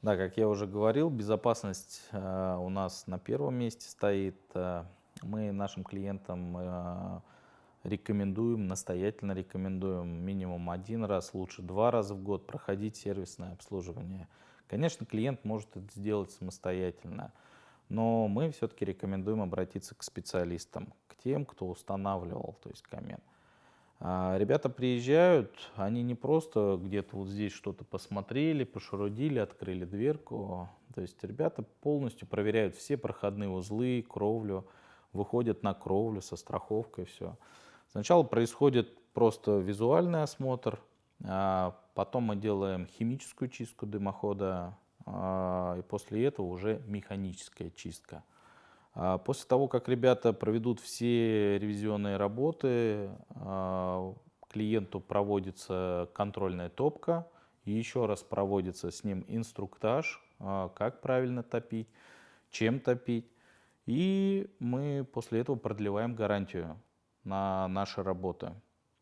Да, как я уже говорил, безопасность у нас на первом месте стоит. Мы нашим клиентам рекомендуем, настоятельно рекомендуем минимум один раз, лучше два раза в год проходить сервисное обслуживание. Конечно, клиент может это сделать самостоятельно, но мы все-таки рекомендуем обратиться к специалистам, к тем, кто устанавливал, то есть камин. Ребята приезжают, они не просто где-то вот здесь что-то посмотрели, пошурудили, открыли дверку. То есть ребята полностью проверяют все проходные узлы, кровлю, выходят на кровлю со страховкой, все. Сначала происходит просто визуальный осмотр, потом мы делаем химическую чистку дымохода, и после этого уже механическая чистка. После того, как ребята проведут все ревизионные работы, клиенту проводится контрольная топка, и еще раз проводится с ним инструктаж, как правильно топить, чем топить. И мы после этого продлеваем гарантию на наши работы.